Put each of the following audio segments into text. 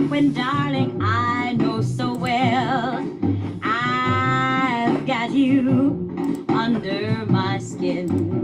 when, darling, I know so well I've got you under my skin.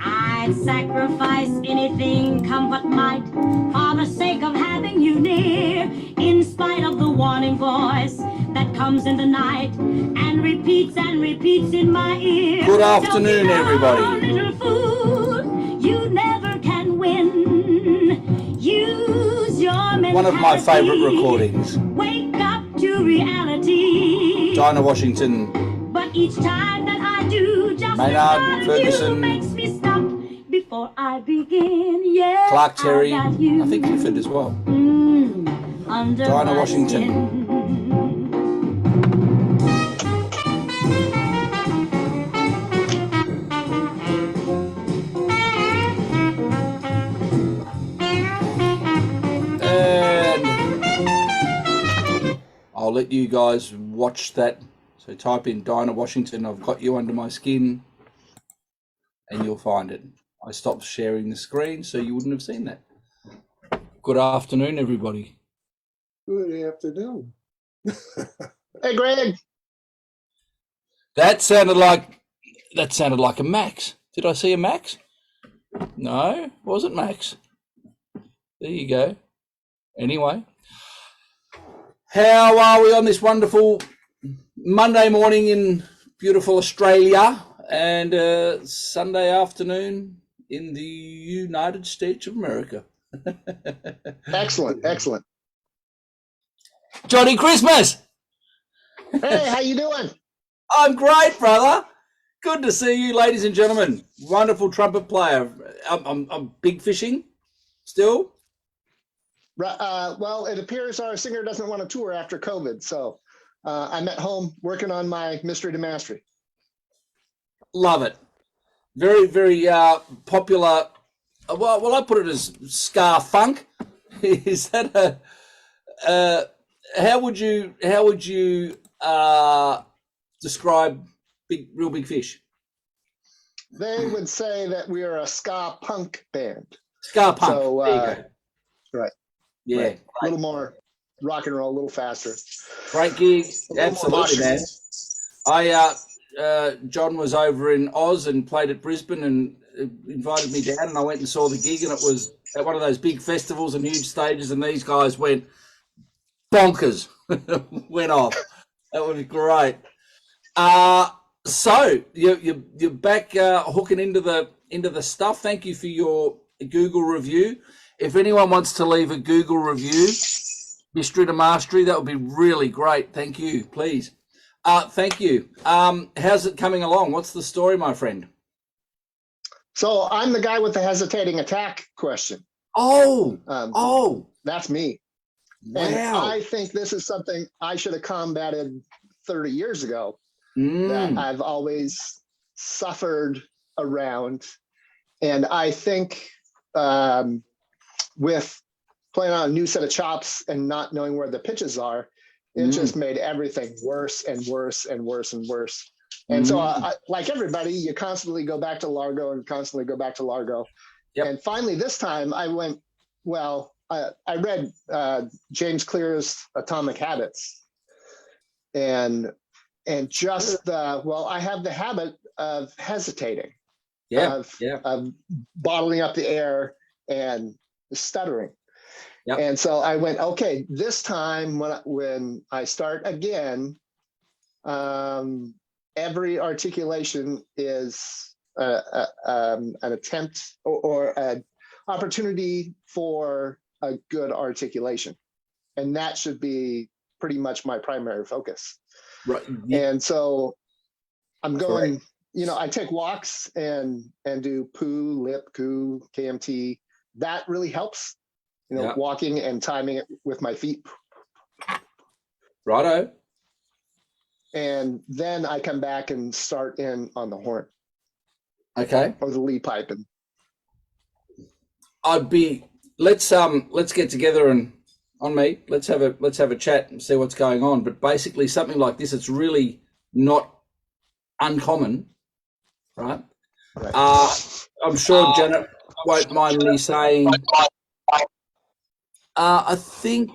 I'd sacrifice anything, come what might, for the sake of having you near, in spite of the warning voice that comes in the night and repeats in my ear. Good afternoon, everybody. Little fool, you never can win. Use your mentality. One of my favourite recordings. Wake up to reality. Dinah Washington. But each time that I do, just Maynard Ferguson makes me stop before I begin. Yeah, Clark Terry. I think Clifford as well. Dinah Washington. I'll let you guys watch that. So type in Dinah Washington, I've got you under my skin, and you'll find it. I stopped sharing the screen so you wouldn't have seen that. Good afternoon, everybody. Good afternoon. Hey, Greg. That sounded like a Max. Did I see a Max? No, wasn't Max. There you go. Anyway. How are we on this wonderful Monday morning in beautiful Australia and Sunday afternoon in the United States of America? Excellent, excellent. Johnny Christmas! Hey, how you doing? I'm great, brother. Good to see you, ladies and gentlemen. Wonderful trumpet player. I'm big fishing still. Well, it appears our singer doesn't want to tour after COVID, so I'm at home working on my Mystery to Mastery. Love it. Very, very popular. Well, I put it as ska funk. Is that a? How would you describe Real Big Fish? They would say that we are a ska punk band. Ska punk. So, there you go. Right. Yeah. Right. A little more rock and roll, a little faster. Great gig. Absolutely, man. John was over in Oz and played at Brisbane and invited me down, and I went and saw the gig, and it was at one of those big festivals and huge stages, and these guys went bonkers. Went off. That was great. So you're back hooking into the stuff. Thank you for your Google review. If anyone wants to leave a Google review, Mystery to Mastery, that would be really great. Thank you, please. Thank you. How's it coming along? What's the story, my friend? So I'm the guy with the hesitating attack question. Oh, that's me. wow. And I think this is something I should have combated 30 years ago that I've always suffered around. And I think with playing on a new set of chops and not knowing where the pitches are, it just made everything worse and worse and worse and worse. And so like everybody, you constantly go back to Largo and constantly go back to Largo. Yep. And finally, this time I went, well, I read James Clear's Atomic Habits, and just I have the habit of hesitating, of bottling up the air and stuttering. Yep. And so I went, okay, this time when I start again, every articulation is an attempt or an opportunity for a good articulation. And that should be pretty much my primary focus. Right. And so I'm going, I take walks and do poo, lip, coo, KMT. That really helps, walking and timing it with my feet. Righto. And then I come back and start in on the horn. Okay. Or the lead pipe. And let's get together and on me. Let's have a chat and see what's going on. But basically something like this, it's really not uncommon, right? I'm sure Janet won't mind me saying I think.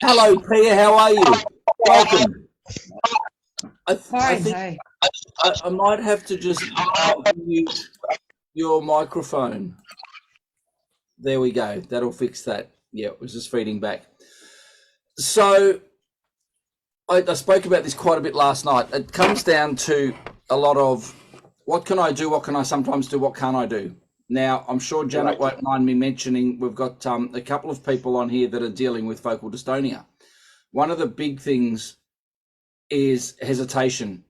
Hello, Pia. How are you? Welcome. I Fine, think hi. I might have to just mute your microphone. There we go. That'll fix that. Yeah, it was just feeding back. So I spoke about this quite a bit last night. It comes down to a lot of what can I do? What can I sometimes do? What can't I do? Now, I'm sure Janet won't mind me mentioning we've got a couple of people on here that are dealing with focal dystonia. One of the big things is hesitation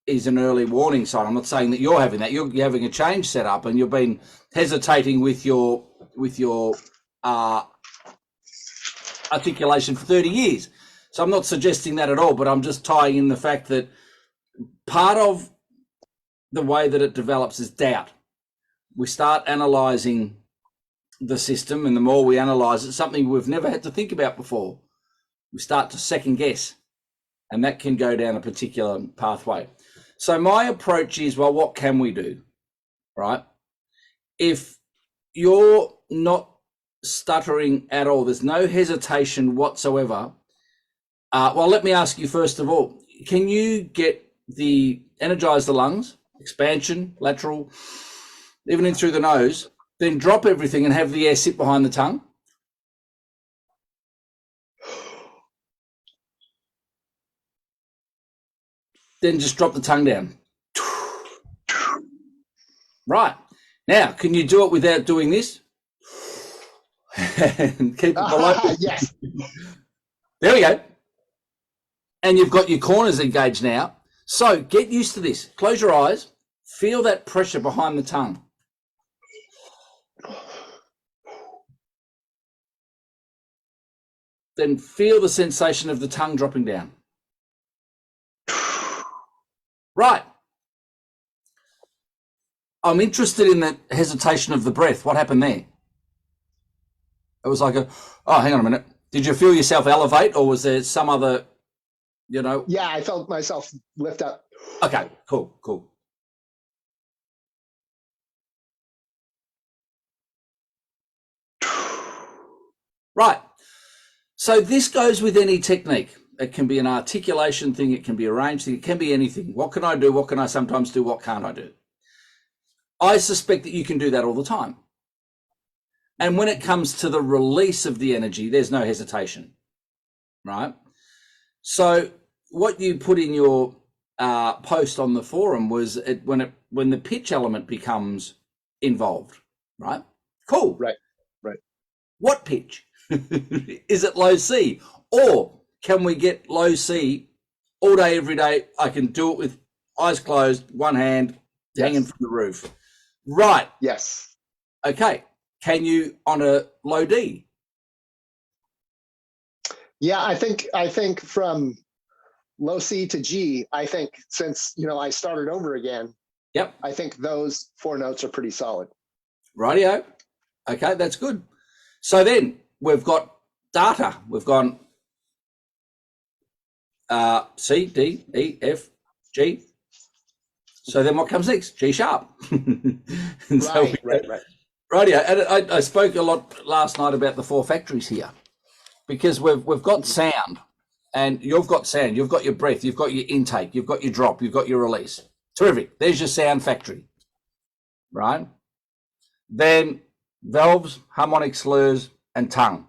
is an early warning sign. I'm not saying that you're having that. You're having a change set up and you've been hesitating with your articulation for 30 years. So I'm not suggesting that at all, but I'm just tying in the fact that part of the way that it develops is doubt. We start analysing the system, and the more we analyse it, something we've never had to think about before, we start to second guess, and that can go down a particular pathway. So my approach is, well, what can we do, right? If you're not stuttering at all, there's no hesitation whatsoever, well, let me ask you first of all, can you energize the lungs, expansion, lateral, even in through the nose, then drop everything and have the air sit behind the tongue? Then just drop the tongue down. Right. Now, can you do it without doing this? And keep it below. Yes. There we go. And you've got your corners engaged now. So get used to this. Close your eyes. Feel that pressure behind the tongue. Then feel the sensation of the tongue dropping down. Right. I'm interested in the hesitation of the breath. What happened there? It was like hang on a minute. Did you feel yourself elevate, or was there some other, Yeah, I felt myself lift up. Okay, cool. Right. So this goes with any technique. It can be an articulation thing. It can be a range thing. It can be anything. What can I do? What can I sometimes do? What can't I do? I suspect that you can do that all the time. And when it comes to the release of the energy, there's no hesitation, right? So what you put in your post on the forum was when the pitch element becomes involved, right? Cool. Right. What pitch? Is it low C? Or can we get low C all day, every day? I can do it with eyes closed, one hand hanging from the roof. Right. Yes. Okay. Can you on a low D? Yeah, I think from low C to G, I think since, I started over again, Yep. I think those 4 notes are pretty solid. Rightio. Okay, that's good. So then we've got data. We've gone C, D, E, F, G. So then what comes next? G sharp. Right. Rightio. And I spoke a lot last night about the 4 factories here, because we've got sound, and you've got sound. You've got your breath. You've got your intake. You've got your drop. You've got your release. Terrific. There's your sound factory, right? Then valves, harmonic slurs, and tongue,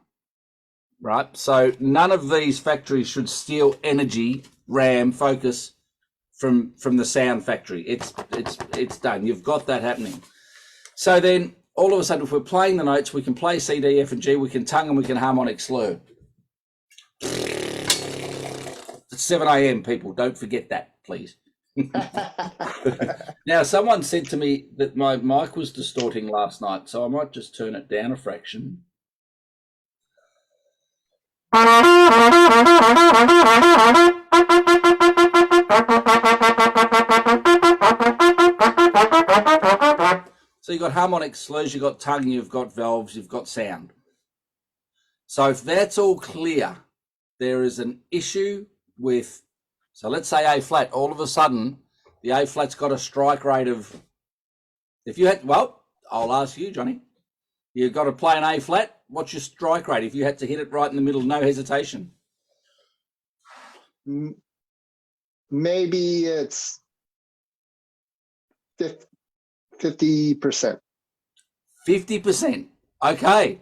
right? So none of these factories should steal energy, RAM, focus from the sound factory. It's done. You've got that happening. So then all of a sudden, if we're playing the notes, we can play C, D, F, and G. We can tongue and we can harmonic slur. It's 7 a.m. people. Don't forget that, please. Now, someone said to me that my mic was distorting last night, so I might just turn it down a fraction. So you've got harmonic slurs, you've got tongue, you've got valves, you've got sound. So if that's all clear, there is an issue with, so let's say A flat, all of a sudden the A flat's got a strike rate of, if you had, well, I'll ask you, Johnny, You've got to play an A flat. What's your strike rate if you had to hit it right in the middle, no hesitation? Maybe it's 50%. 50%. Okay.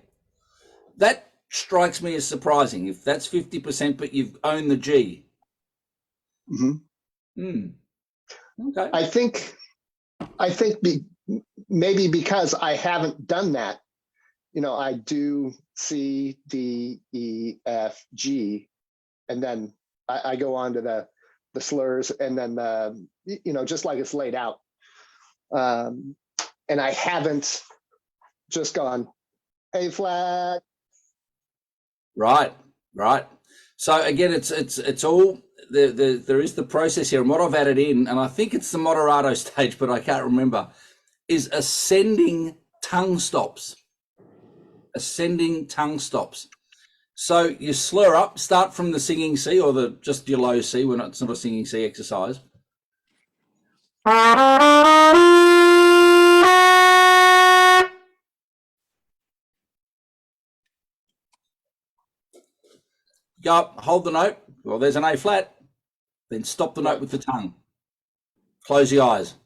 That strikes me as surprising. If that's 50%, but you've owned the G. Okay. I think maybe because I haven't done that, I do C, D, E, F, G, and then I go on to the slurs, and then just like it's laid out. And I haven't just gone A flat. Right. So again, it's all there is the process here, and what I've added in, and I think it's the moderato stage, but I can't remember, is ascending tongue stops. Ascending tongue stops. So you slur up, start from the singing C or just your low C. It's not a singing C exercise. Go up, hold the note. Well, there's an A flat. Then stop the note with the tongue. Close the eyes.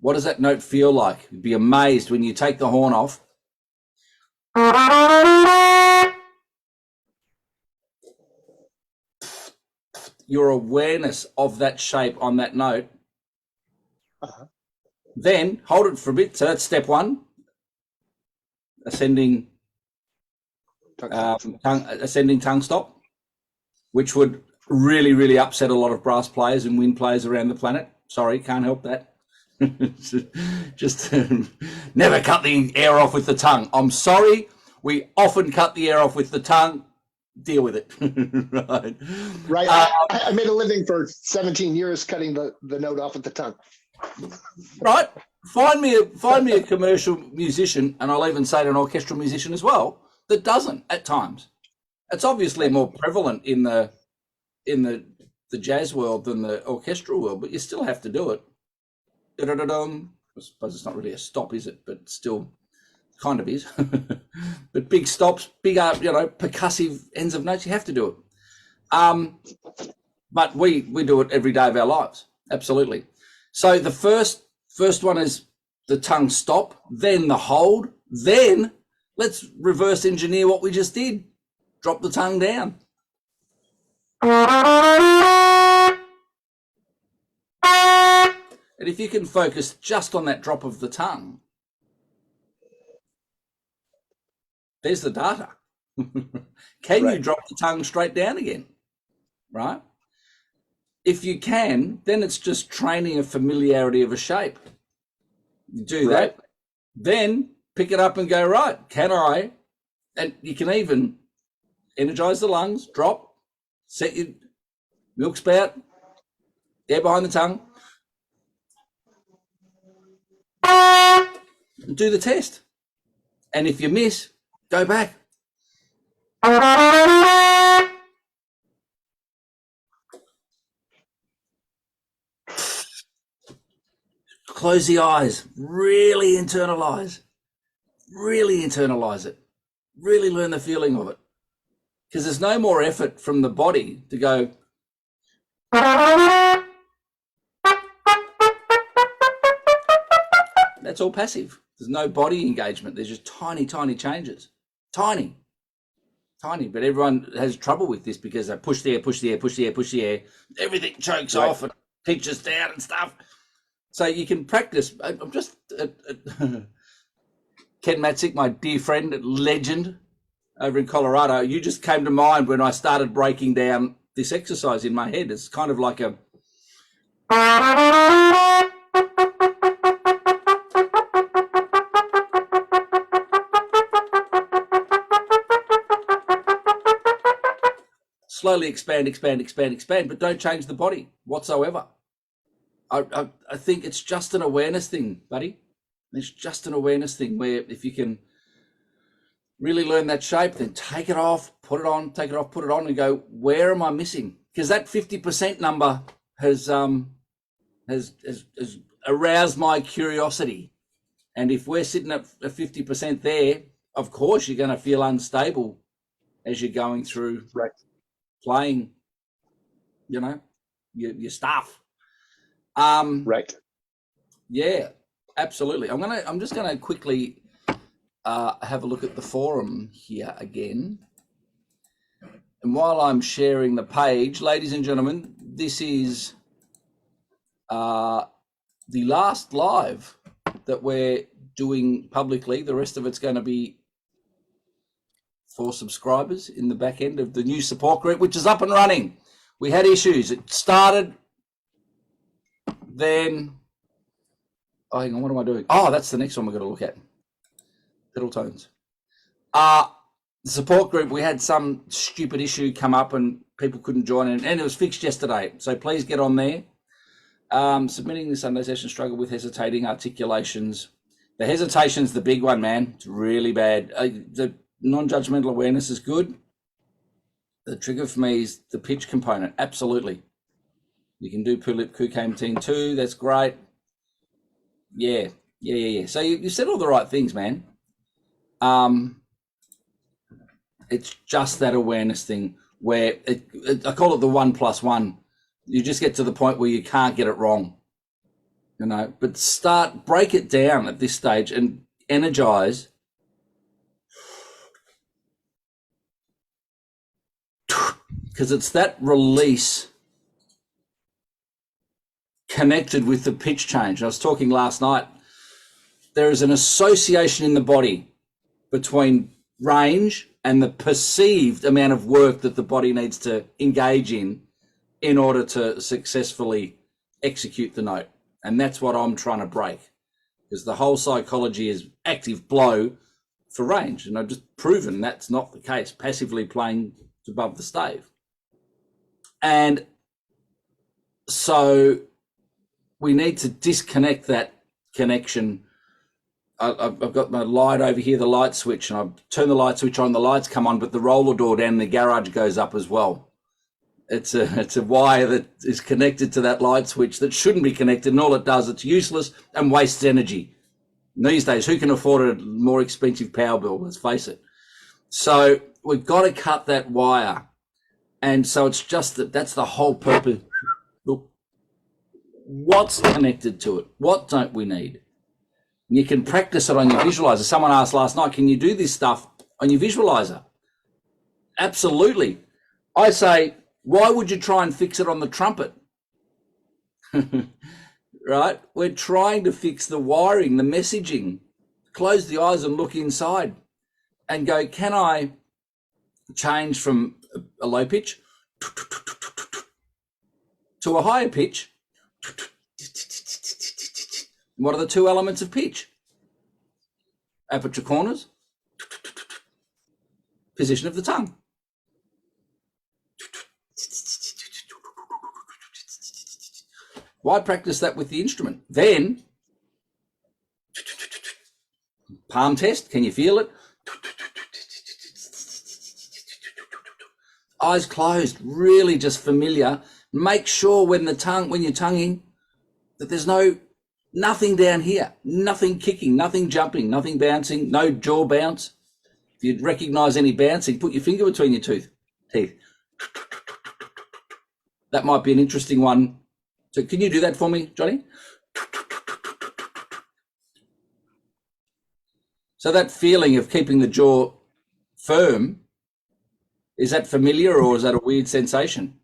What does that note feel like? You'd be amazed when you take the horn off. Your awareness of that shape on that note. Then hold it for a bit. So that's step one. Ascending tongue stop, which would really, really upset a lot of brass players and wind players around the planet. Sorry, can't help that. Just never cut the air off with the tongue. I'm sorry. We often cut the air off with the tongue. Deal with it. Right. I made a living for 17 years cutting the note off with the tongue. Right. Find me a commercial musician, and I'll even say an orchestral musician as well, that doesn't at times. It's obviously more prevalent in the jazz world than the orchestral world, but you still have to do it. I suppose it's not really a stop, is it? But still kind of is. But big stops, big percussive ends of notes, you have to do it. But we do it every day of our lives. Absolutely. So the first one is the tongue stop, then the hold, then let's reverse engineer what we just did. Drop the tongue down. And if you can focus just on that drop of the tongue, there's the data. Can you drop the tongue straight down again? Right? If you can, then it's just training a familiarity of a shape. You do that, then pick it up and go, right, can I? And you can even energize the lungs, drop, set your milk spout, air behind the tongue, and do the test. And if you miss, go back. Close the eyes, really internalize it, really learn the feeling of it. Because there's no more effort from the body to go. That's all passive. There's no body engagement. There's just tiny, tiny changes. Tiny. But everyone has trouble with this because they push the air. Everything chokes off and pitches down and stuff. So you can practice. I'm just Ken Matzik, my dear friend, legend over in Colorado. You just came to mind when I started breaking down this exercise in my head. It's kind of like a slowly expand, but don't change the body whatsoever. I think it's just an awareness thing, buddy. It's just an awareness thing where if you can really learn that shape, then take it off, put it on, take it off, put it on, and go, where am I missing? Because that 50% number has has aroused my curiosity. And if we're sitting at 50% there, of course you're going to feel unstable as you're going through playing, you know, your stuff. Right. Yeah, absolutely. I'm just going to quickly have a look at the forum here again. And while I'm sharing the page, ladies and gentlemen, this is the last live that we're doing publicly. The rest of it's going to be for subscribers in the back end of the new support group, which is up and running. We had issues. It started, then, oh, hang on, what am I doing? Oh, that's the next one we're going to look at. Pedal tones. The support group, we had some stupid issue come up and people couldn't join in, and it was fixed yesterday. So please get on there. Submitting the Sunday session, struggle with hesitating articulations. The hesitation's the big one, man. It's really bad. The non-judgmental awareness is good. The trigger for me is the pitch component. Absolutely. You can do Pulip Kukaimteen too. That's great. Yeah. So you said all the right things, man. It's just that awareness thing where I call it the 1+1. You just get to the point where you can't get it wrong, you know, but break it down at this stage and energize. Because it's that release connected with the pitch change. I was talking last night. There is an association in the body between range and the perceived amount of work that the body needs to engage in order to successfully execute the note. And that's what I'm trying to break, because the whole psychology is active blow for range. And I've just proven that's not the case, passively playing above the stave. And so we need to disconnect that connection. I've got my light over here, the light switch, and I turn the light switch on, the lights come on, but the roller door down in the garage goes up as well. It's a wire that is connected to that light switch that shouldn't be connected, and all it does, it's useless and wastes energy. These days, who can afford a more expensive power bill? Let's face it. So we've got to cut that wire. And so it's just that's the whole purpose. Look, what's connected to it? What don't we need? You can practice it on your visualizer. Someone asked last night, can you do this stuff on your visualizer? Absolutely. I say, why would you try and fix it on the trumpet? Right? We're trying to fix the wiring, the messaging. Close the eyes and look inside and go, can I change from a low pitch to a higher pitch? What are the two elements of pitch? Aperture corners, position of the tongue. Why practice that with the instrument? Then, palm test, can you feel it? Eyes closed, really just familiar. Make sure when you're tonguing that there's nothing down here, nothing kicking, nothing jumping, nothing bouncing, no jaw bounce. If you recognize any bouncing, put your finger between your teeth. That might be an interesting one. So can you do that for me, Johnny? So that feeling of keeping the jaw firm, is that familiar or is that a weird sensation?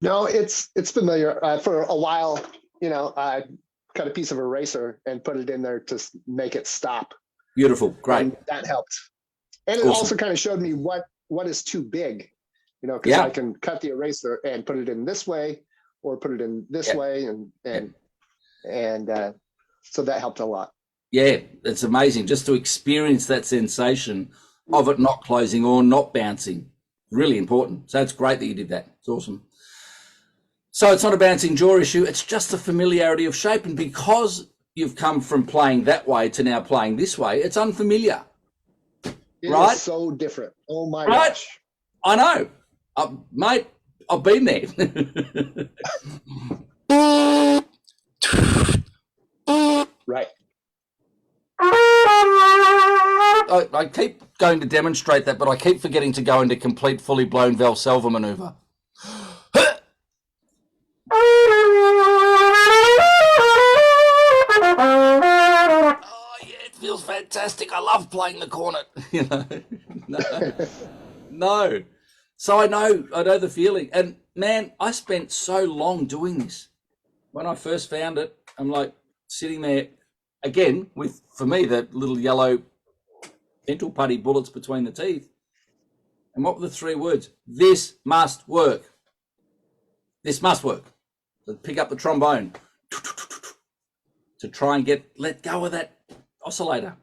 No, it's familiar. For a while, I cut a piece of eraser and put it in there to make it stop. Beautiful, great. And that helped. And it also kind of showed me what is too big, because I can cut the eraser and put it in this way or put it in this way, and so that helped a lot. Yeah, it's amazing just to experience that sensation of it not closing or not bouncing. Really important. So it's great that you did that. It's awesome. So it's not a bouncing jaw issue. It's just a familiarity of shape. And because you've come from playing that way to now playing this way, it's unfamiliar. It right? is so different. Oh my gosh. I know. Mate, I've been there. Right. I keep going to demonstrate that, but I keep forgetting to go into complete fully blown Valsalva maneuver. Oh yeah, it feels fantastic. I love playing the cornet. You know, no. So I know the feeling. And man, I spent so long doing this. When I first found it, I'm like sitting there again with, for me, the little yellow dental putty bullets between the teeth. And what were the 3 words? This must work. This must work. So pick up the trombone to try and let go of that oscillator.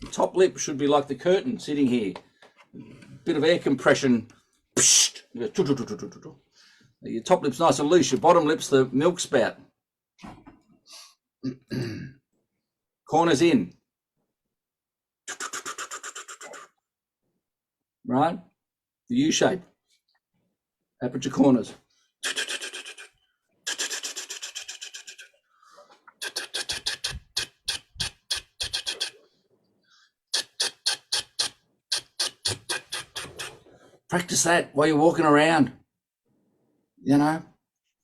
The top lip should be like the curtain sitting here. Bit of air compression. Your top lip's nice and loose. Your bottom lip's the milk spout. Corners in. Right? The U shape. Aperture corners. Practice that while you're walking around. You know,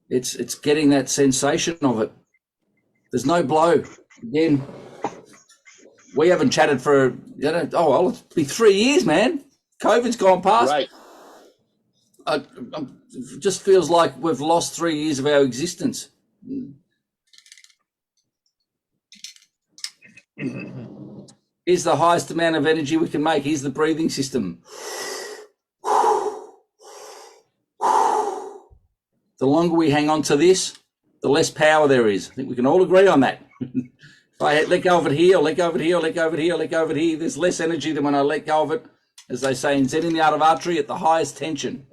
it's getting that sensation of it. There's no blow. Again, we haven't chatted for, it'll be 3 years, man. COVID's gone past. Right. It just feels like we've lost 3 years of our existence. Here's the highest amount of energy we can make. Here's the breathing system. The longer we hang on to this, the less power there is. I think we can all agree on that. If I let go of it here, let go of it here, let go of it here, let go of it here, there's less energy than when I let go of it, as they say in Zen in the Art of Archery, at the highest tension,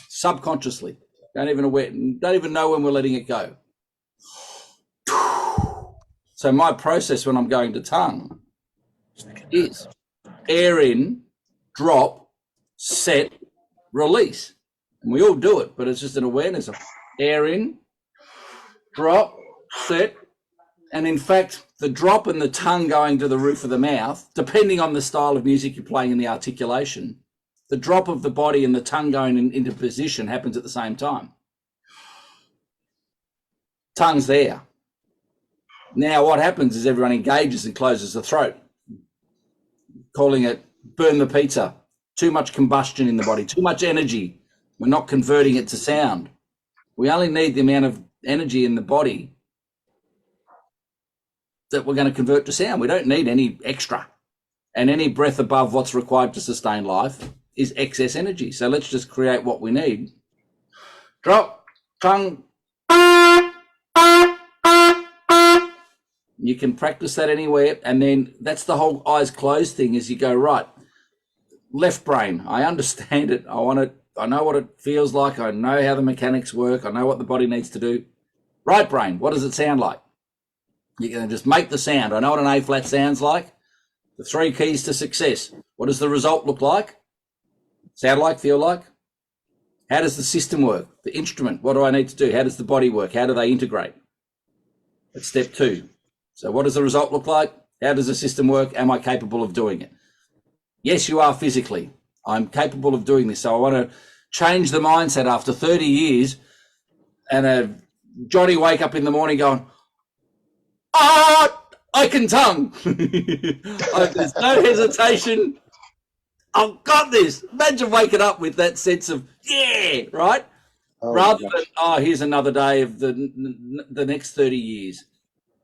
subconsciously. Don't even know when we're letting it go. So my process when I'm going to tongue is air in, drop, set, release. And we all do it, but it's just an awareness of air in, drop, set, and in fact, the drop and the tongue going to the roof of the mouth, depending on the style of music you're playing and the articulation, the drop of the body and the tongue going into position happens at the same time. Tongue's there. Now what happens is everyone engages and closes the throat, calling it burn the pizza, too much combustion in the body, too much energy. We're not converting it to sound. We only need the amount of energy in the body that we're going to convert to sound. We don't need any extra. And any breath above what's required to sustain life is excess energy. So let's just create what we need. Drop, tongue. You can practice that anywhere. And then that's the whole eyes closed thing, is you go, right, left brain, I understand it. I know what it feels like. I know how the mechanics work. I know what the body needs to do. Right brain, what does it sound like? You're going to just make the sound. I know what an A flat sounds like. The 3 keys to success. What does the result look like? Sound like, feel like? How does the system work? The instrument, what do I need to do? How does the body work? How do they integrate? That's step 2. So what does the result look like? How does the system work? Am I capable of doing it? Yes, you are physically. I'm capable of doing this. So I want to change the mindset after 30 years and Johnny wake up in the morning going, I can tongue. There's no hesitation. I've got this. Imagine waking up with that sense of, yeah, right? Rather than, here's another day of the next 30 years.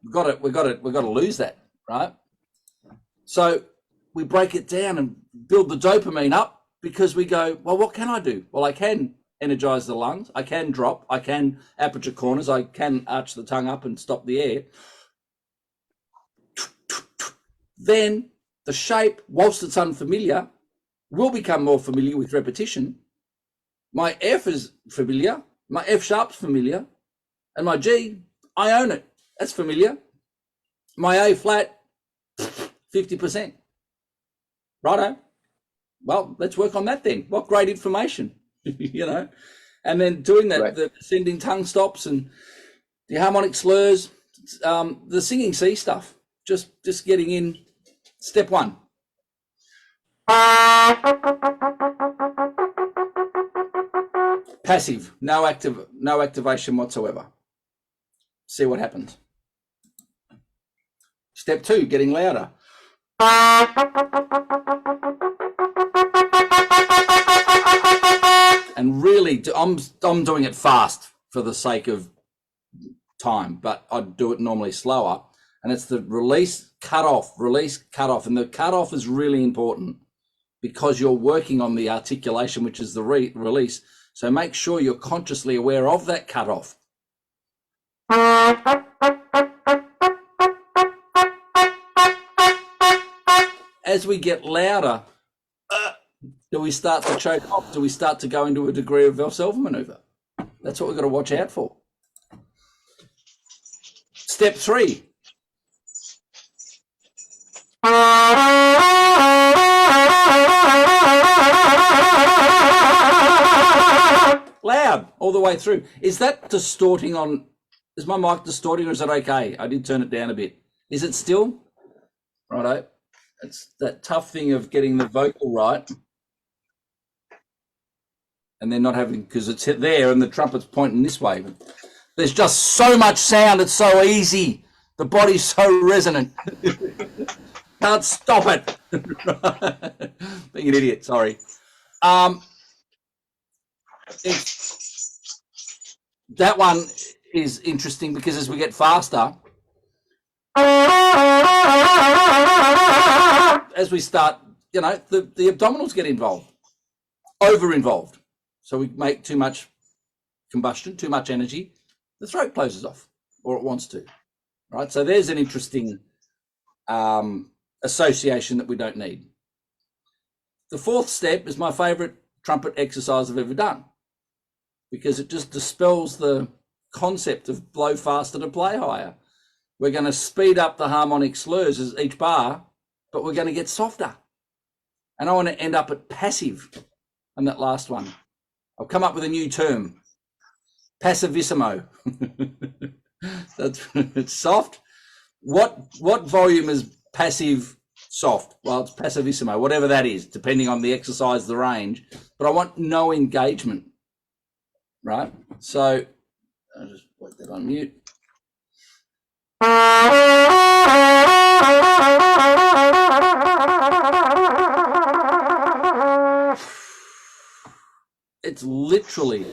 We've got to lose that, right? So we break it down and build the dopamine up because we go, well, what can I do? Well, I can energize the lungs. I can drop. I can aperture corners. I can arch the tongue up and stop the air. Then the shape, whilst it's unfamiliar, will become more familiar with repetition. My F is familiar. My F sharp's familiar. And my G, I own it. That's familiar. My A flat, 50%. Righto. Well, let's work on that then. What great information, you know. And then doing that, right. The ascending tongue stops and the harmonic slurs, the Singing Sea stuff. Just getting in. Step one. Passive, no activation whatsoever. See what happens. Step two, getting louder. And really, I'm doing it fast for the sake of time, but I'd do it normally slower. And it's the release, cut off. And the cut off is really important because you're working on the articulation, which is the release. So make sure you're consciously aware of that cut off. As we get louder, do we start to choke off? Do we start to go into a degree of Valsalva maneuver? That's what we've got to watch out for. Step three. Loud all the way through. Is that distorting on? Is my mic distorting or is it okay? I did turn it down a bit. Is it still? Righto. It's that tough thing of getting the vocal right and then not having, because it's hit there and the trumpet's pointing this way. But there's just so much sound. It's so easy. The body's so resonant. Can't stop it. Being an idiot, sorry. That one is interesting because as we get faster, as we start, the abdominals get involved, over-involved. So we make too much combustion, too much energy, the throat closes off, or it wants to, right? So there's an interesting association that we don't need. The fourth step is my favorite trumpet exercise I've ever done because it just dispels the concept of blow faster to play higher. We're going to speed up the harmonic slurs as each bar, but we're going to get softer. And I want to end up at passive on that last one. I've come up with a new term, passivissimo. It's soft. What volume is passive soft? Well, it's passivissimo, whatever that is, depending on the exercise, the range. But I want no engagement, right? So I'll just put that on mute. It's literally,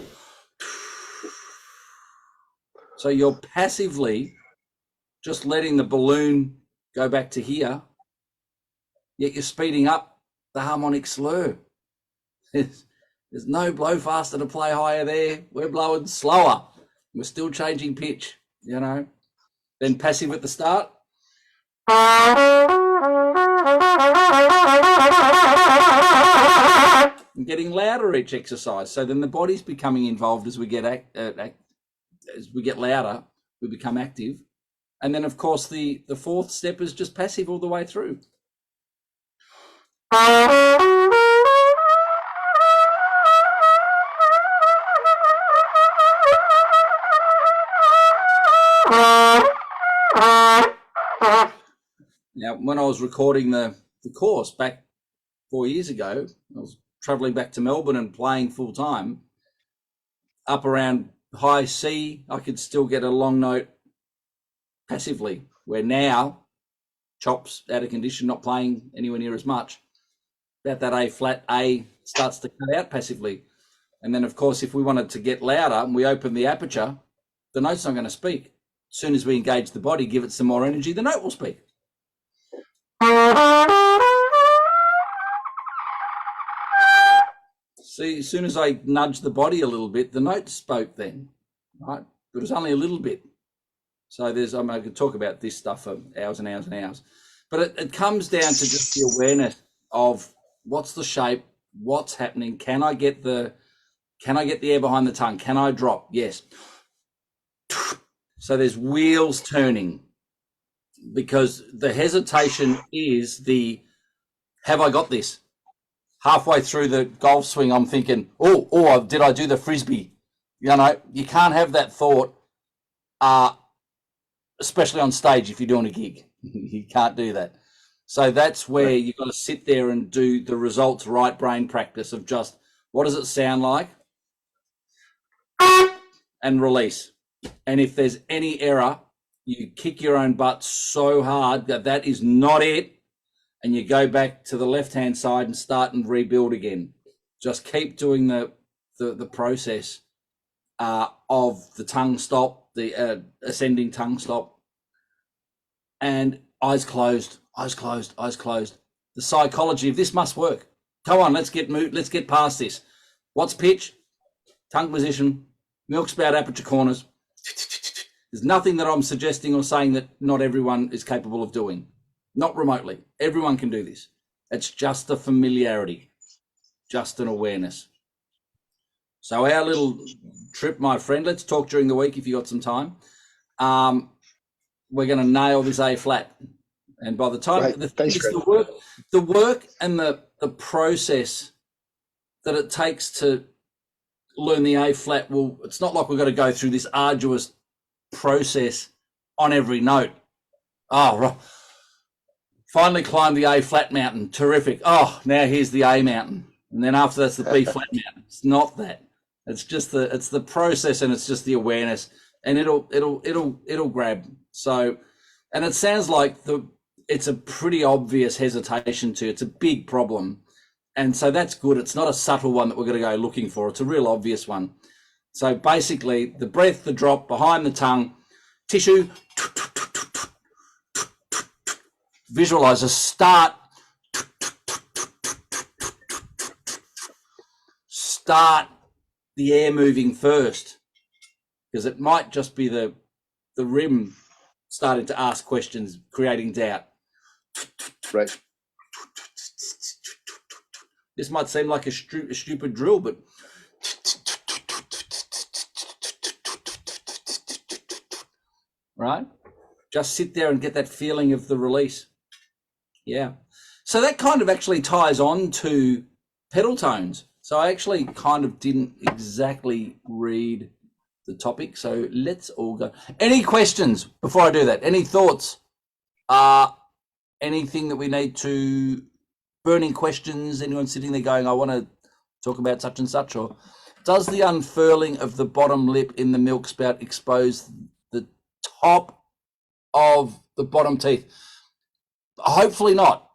so you're passively just letting the balloon go back to here, yet you're speeding up the harmonic slur. There's no blow faster to play higher there. We're blowing slower. We're still changing pitch, Then passive at the start. And getting louder each exercise. So then the body's becoming involved as we get louder, we become active. And then, of course, the fourth step is just passive all the way through. Now, when I was recording the course back 4 years ago, I was traveling back to Melbourne and playing full time. Up around high C, I could still get a long note passively, where now chops out of condition, not playing anywhere near as much. About that A flat, A starts to cut out passively. And then, of course, if we wanted to get louder and we open the aperture, the note's not going to speak. As soon as we engage the body, give it some more energy, the note will speak. See, as soon as I nudged the body a little bit, the note spoke then, right? But it was only a little bit. So I could talk about this stuff for hours and hours and hours. But it comes down to just the awareness of what's the shape, what's happening. Can I get the air behind the tongue? Can I drop? Yes. So there's wheels turning because the hesitation is have I got this? Halfway through the golf swing, I'm thinking, did I do the frisbee? You can't have that thought. especially on stage if you're doing a gig. You can't do that. So that's where you've got to sit there and do the results right brain practice of just what does it sound like and release. And if there's any error, you kick your own butt so hard that that is not it, and you go back to the left-hand side and start and rebuild again. Just keep doing the process of the tongue stop, the ascending tongue stop, and eyes closed, eyes closed, eyes closed. The psychology of this must work. Come on, let's get past this. What's pitch? Tongue position, milk spout aperture corners. There's nothing that I'm suggesting or saying that not everyone is capable of doing. Not remotely. Everyone can do this. It's just a familiarity, just an awareness. So our little trip, my friend, let's talk during the week if you got some time. We're going to nail this A flat. And by the time the work and the process that it takes to learn the A flat, well, it's not like we've got to go through this arduous process on every note. Oh, right. Finally climbed the A flat mountain. Terrific. Oh, now here's the A mountain. And then after that's the B flat mountain. It's not that. It's just it's the process, and it's just the awareness, and it'll grab. So, and it sounds like it's a pretty obvious hesitation to, it's a big problem. And so that's good. It's not a subtle one that we're going to go looking for. It's a real obvious one. So basically the breath, the drop behind the tongue, tissue, visualize a start the air moving first, because it might just be the rim starting to ask questions, creating doubt. Right. This might seem like a stupid drill, but right? Just sit there and get that feeling of the release. Yeah. So that kind of actually ties on to pedal tones. So I actually kind of didn't exactly read the topic. So let's all go. Any questions before I do that? Any thoughts? Anything that we need to, burning questions? Anyone sitting there going, I want to talk about such and such? Or does the unfurling of the bottom lip in the milk spout expose the top of the bottom teeth? Hopefully not.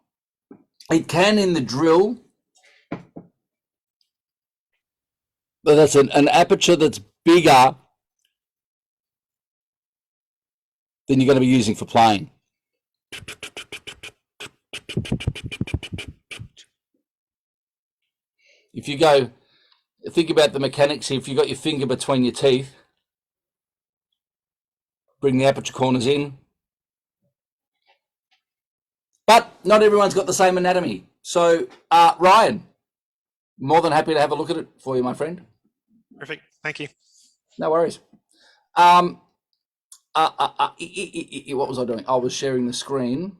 It can in the drill, but that's an aperture that's bigger than you're going to be using for playing. If you go, think about the mechanics here. If you've got your finger between your teeth, bring the aperture corners in. But not everyone's got the same anatomy. So, Ryan, more than happy to have a look at it for you, my friend. Perfect. Thank you. No worries. What was I doing? I was sharing the screen.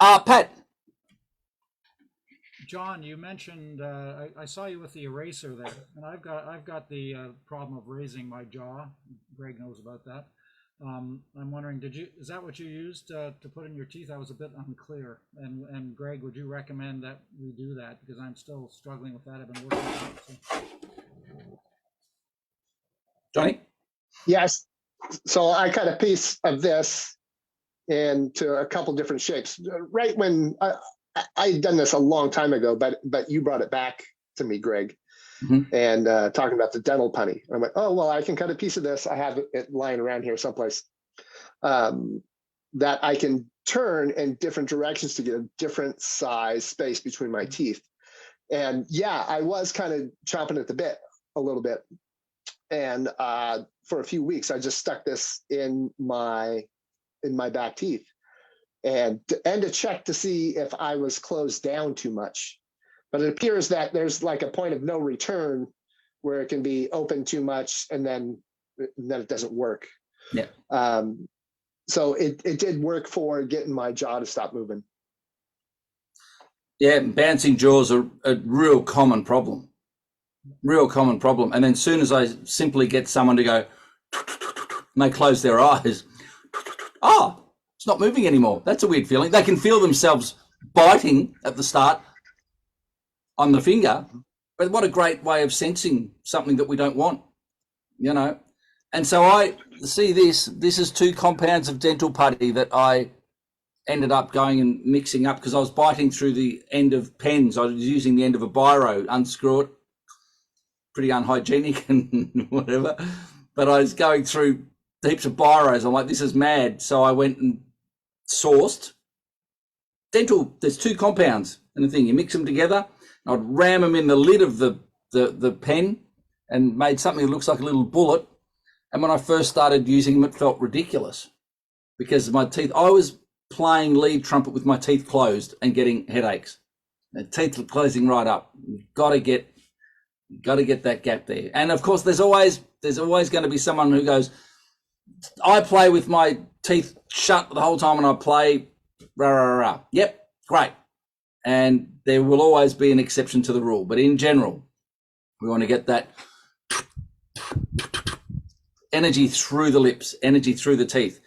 Pat. John, you mentioned I saw you with the eraser there, and I've got the problem of raising my jaw. Greg knows about that. I'm wondering, is that what you used to put in your teeth? I was a bit unclear. And Greg, would you recommend that we do that? Because I'm still struggling with that. I've been working on it. So. Johnny? Yes. So I cut a piece of this into a couple different shapes. Right when I'd done this a long time ago, but you brought it back to me, Greg. Mm-hmm. And talking about the dental punny. I'm like, oh, well, I can cut a piece of this. I have it lying around here someplace that I can turn in different directions to get a different size space between my teeth. And yeah, I was kind of chomping at the bit a little bit. And for a few weeks, I just stuck this in my back teeth and to check to see if I was closed down too much. But it appears that there's like a point of no return where it can be open too much and then it doesn't work. Yeah. So it did work for getting my jaw to stop moving. Yeah, bouncing jaws are a real common problem. And then as soon as I simply get someone to go, and they close their eyes, oh, it's not moving anymore. That's a weird feeling. They can feel themselves biting at the start on the finger, but what a great way of sensing something that we don't want, you know. And so I see this is 2 compounds of dental putty that I ended up going and mixing up because I was biting through the end of pens. I was using the end of a biro, unscrew it, pretty unhygienic and whatever, but I was going through heaps of biros. I'm like, this is mad. So I went and sourced dental. There's 2 compounds in the thing. You mix them together. I'd ram them in the lid of the pen and made something that looks like a little bullet. And when I first started using them, it felt ridiculous because my teeth, I was playing lead trumpet with my teeth closed and getting headaches. The teeth are closing right up. You've got to get that gap there. And of course, there's always going to be someone who goes, I play with my teeth shut the whole time and I play rah, rah, rah. Yep, great. And there will always be an exception to the rule. But in general, we want to get that energy through the lips, energy through the teeth.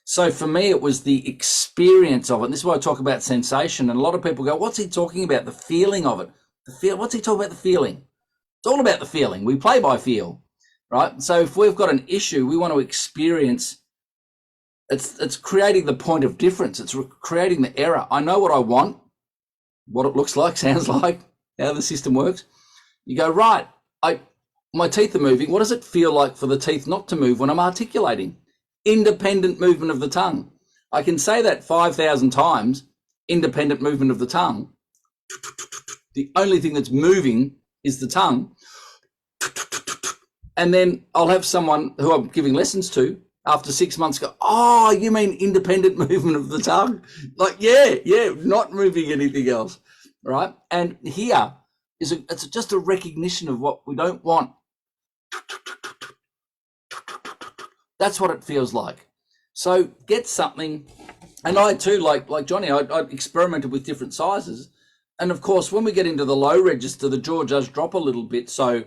So for me, it was the experience of it. And this is why I talk about sensation. And a lot of people go, what's he talking about? The feeling of it. What's he talking about? The feeling. It's all about the feeling. We play by feel, right? So if we've got an issue, we want to experience, it's creating the point of difference. It's creating the error. I know what I want, what it looks like, sounds like, how the system works. You go, right, my teeth are moving. What does it feel like for the teeth not to move when I'm articulating? Independent movement of the tongue. I can say that 5,000 times, independent movement of the tongue. The only thing that's moving is the tongue. And then I'll have someone who I'm giving lessons to after 6 months go, oh, you mean independent movement of the tongue? Like, yeah, not moving anything else, right? And here it's just a recognition of what we don't want. That's what it feels like. So get something, and I too, like Johnny, I experimented with different sizes. And of course, when we get into the low register, the jaw does drop a little bit, so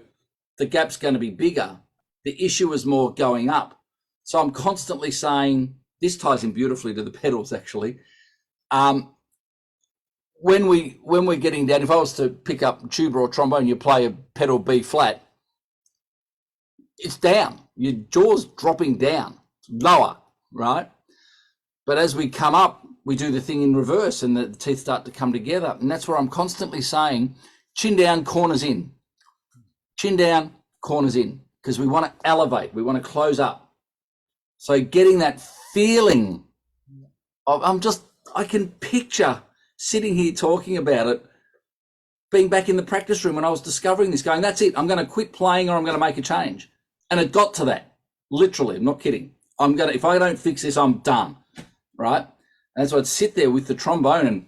the gap's going to be bigger. The issue is more going up. So I'm constantly saying, this ties in beautifully to the pedals actually. When we're getting down, if I was to pick up tuba or trombone, you play a pedal B flat, it's down. Your jaw's dropping down, lower, right? But as we come up, we do the thing in reverse and the teeth start to come together. And that's where I'm constantly saying, chin down, corners in. Chin down, corners in. Because we want to elevate, we want to close up. So getting that feeling of, I can picture sitting here talking about it, being back in the practice room when I was discovering this, going, that's it, I'm going to quit playing or I'm going to make a change. And it got to that, literally, I'm not kidding. If I don't fix this, I'm done, right? And so I'd sit there with the trombone and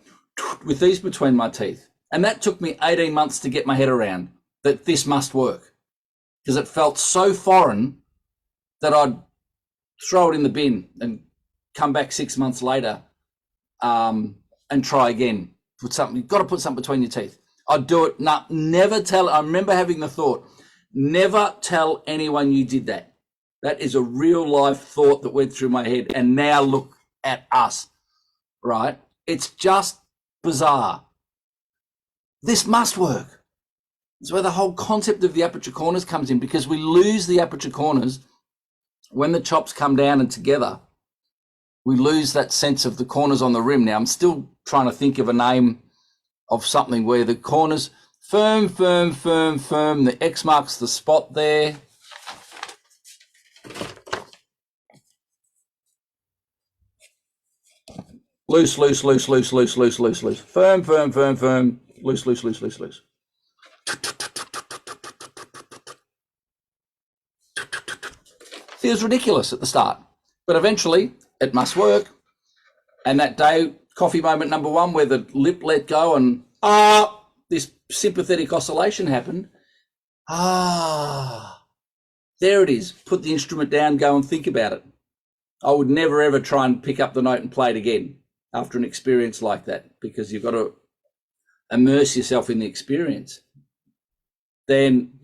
with these between my teeth. And that took me 18 months to get my head around that this must work, because it felt so foreign that I'd throw it in the bin and come back 6 months later and try again. You've got to put something between your teeth. I'd do it. No, never tell. I remember having the thought, never tell anyone you did that. That is a real life thought that went through my head. And now look at us, right? It's just bizarre. This must work. It's where the whole concept of the aperture corners comes in, because we lose the aperture corners when the chops come down and together. We lose that sense of the corners on the rim. Now, I'm still trying to think of a name of something where the corners, firm, the X marks the spot there. Loose. Firm, loose. Feels ridiculous at the start, but eventually it must work. And that day, coffee moment number 1, where the lip let go and this sympathetic oscillation happened. There it is. Put the instrument down, go and think about it. I would never ever try and pick up the note and play it again after an experience like that, because you've got to immerse yourself in the experience. Then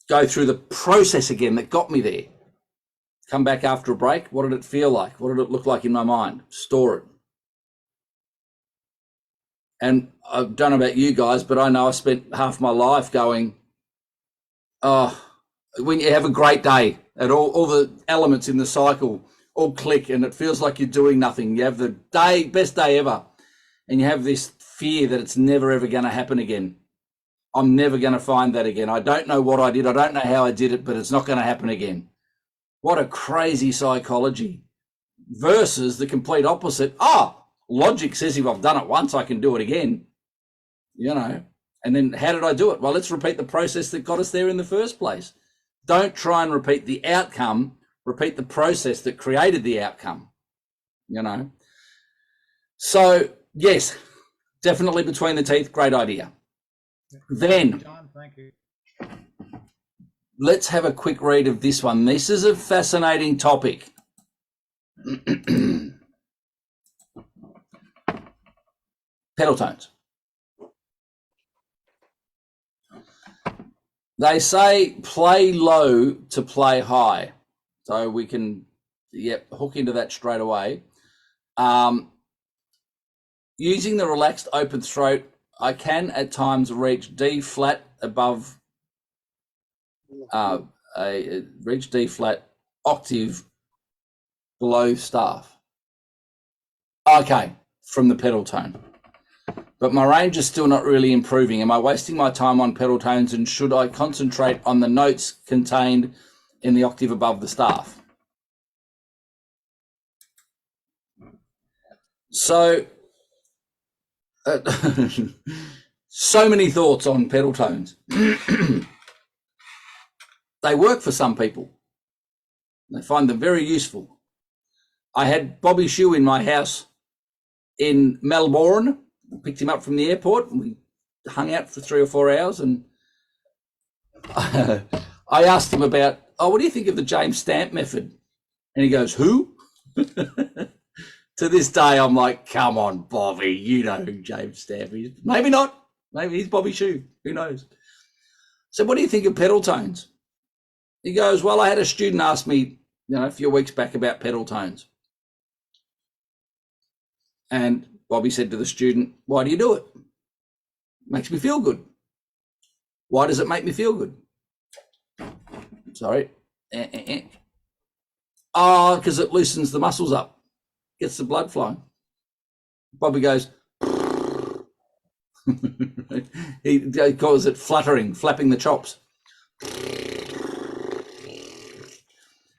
go through the process again that got me there. come back after a break. What did it feel like? What did it look like in my mind? Store it. And I don't know about you guys, but I know I spent half my life going, oh, when you have a great day and all the elements in the cycle all click and it feels like you're doing nothing. You have the best day ever, and you have this fear that it's never, ever going to happen again. I'm never going to find that again. I don't know what I did. I don't know how I did it, but it's not going to happen again. What a crazy psychology versus the complete opposite. Logic says if I've done it once, I can do it again, And then how did I do it? Well, let's repeat the process that got us there in the first place. Don't try and repeat the outcome. Repeat the process that created the outcome, So, yes, definitely between the teeth. Great idea. Then, John, thank you. Let's have a quick read of this one. This is a fascinating topic. Pedal tones. They say play low to play high. So we can, hook into that straight away. Using the relaxed open throat, I can at times reach D flat above, reach D flat octave below staff. Okay, from the pedal tone. But my range is still not really improving. Am I wasting my time on pedal tones, and should I concentrate on the notes contained in the octave above the staff? So, so many thoughts on pedal tones. They work for some people. They find them very useful. I had Bobby Shue in my house in Melbourne. Picked him up from the airport and we hung out for 3 or 4 hours, and I asked him about, what do you think of the James Stamp method? And he goes, who? To this day, I'm like, come on, Bobby, you know who James Stamp is. Maybe not. Maybe he's Bobby Shue. Who knows? So what do you think of pedal tones? He goes, well, I had a student ask me, a few weeks back about pedal tones. And Bobby said to the student, why do you do it? Makes me feel good. Why does it make me feel good? Sorry. Because it loosens the muscles up, gets the blood flowing. Bobby goes, he calls it fluttering, flapping the chops.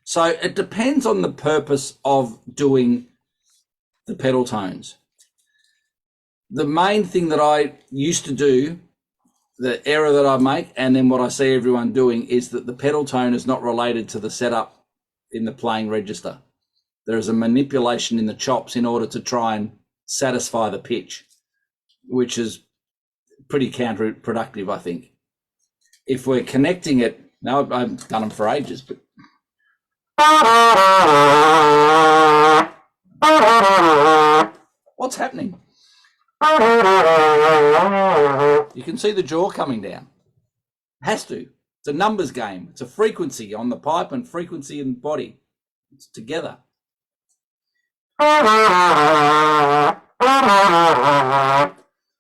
So it depends on the purpose of doing the pedal tones. The main thing that I used to do, the error that I make, and then what I see everyone doing, is that the pedal tone is not related to the setup in the playing register. There is a manipulation in the chops in order to try and satisfy the pitch, which is pretty counterproductive, I think. If we're connecting it, now I've done them for ages, but what's happening? You can see the jaw coming down. Has to. It's a numbers game. It's a frequency on the pipe and frequency in the body. It's together.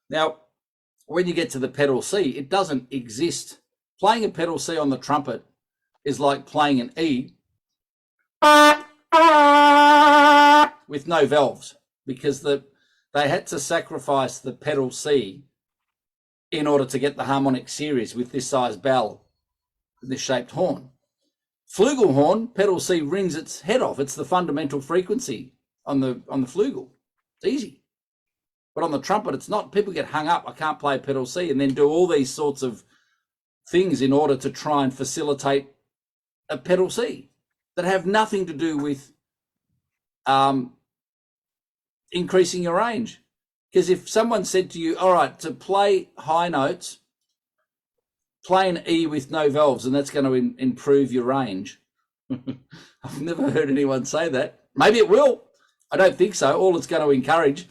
Now, when you get to the pedal C, it doesn't exist. Playing a pedal C on the trumpet is like playing an E with no valves, because they had to sacrifice the pedal C in order to get the harmonic series with this size bell, this shaped horn. Flugelhorn, pedal C rings its head off. It's the fundamental frequency on the flugel. It's easy. But on the trumpet, it's not. People get hung up. I can't play pedal C, and then do all these sorts of things in order to try and facilitate a pedal C that have nothing to do with increasing your range. Because if someone said to you, all right, to play high notes, play an E with no valves, and that's going to improve your range. I've never heard anyone say that. Maybe it will. I don't think so. All it's going to encourage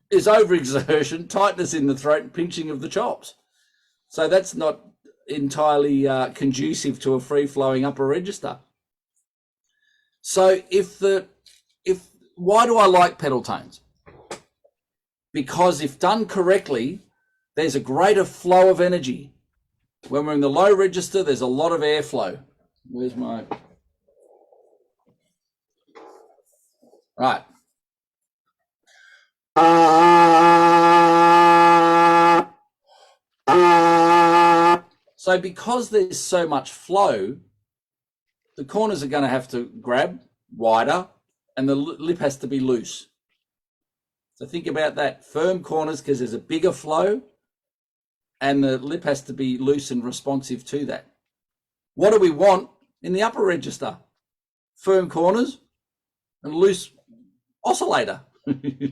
is overexertion, tightness in the throat, and pinching of the chops. So that's not entirely conducive to a free-flowing upper register. So why do I like pedal tones? Because if done correctly, there's a greater flow of energy. When we're in the low register, there's a lot of airflow. Where's my... Right. So because there's so much flow, the corners are going to have to grab wider and the lip has to be loose. So think about that. Firm corners because there's a bigger flow and the lip has to be loose and responsive to that. What do we want in the upper register? Firm corners and loose oscillator,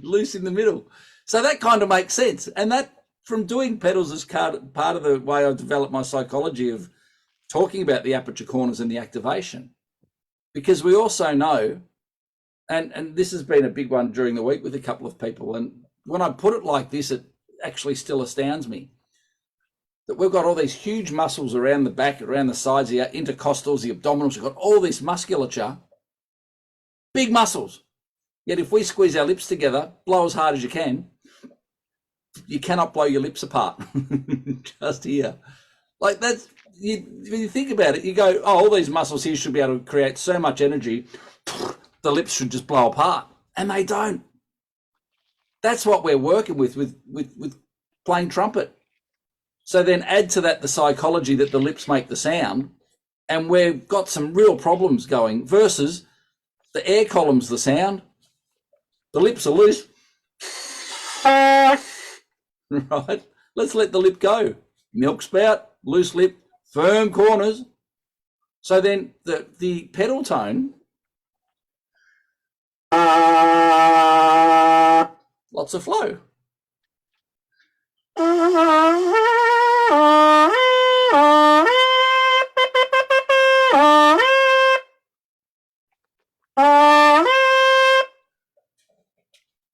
loose in the middle. So that kind of makes sense. And that, from doing pedals, is part of the way I developed my psychology of talking about the aperture corners and the activation. Because we also know, and this has been a big one during the week with a couple of people, and when I put it like this, it actually still astounds me that we've got all these huge muscles around the back, around the sides, the intercostals, the abdominals. We've got all this musculature, big muscles. Yet if we squeeze our lips together, blow as hard as you cannot blow your lips apart. Just here. Like that's, when you think about it, you go, oh, all these muscles here should be able to create so much energy, the lips should just blow apart. And they don't. That's what we're working with playing trumpet. So then add to that the psychology that the lips make the sound, and we've got some real problems going versus the air columns, the sound. The lips are loose. Right? Let's let the lip go. Milk spout, loose lip, firm corners. So then the pedal tone, lots of flow.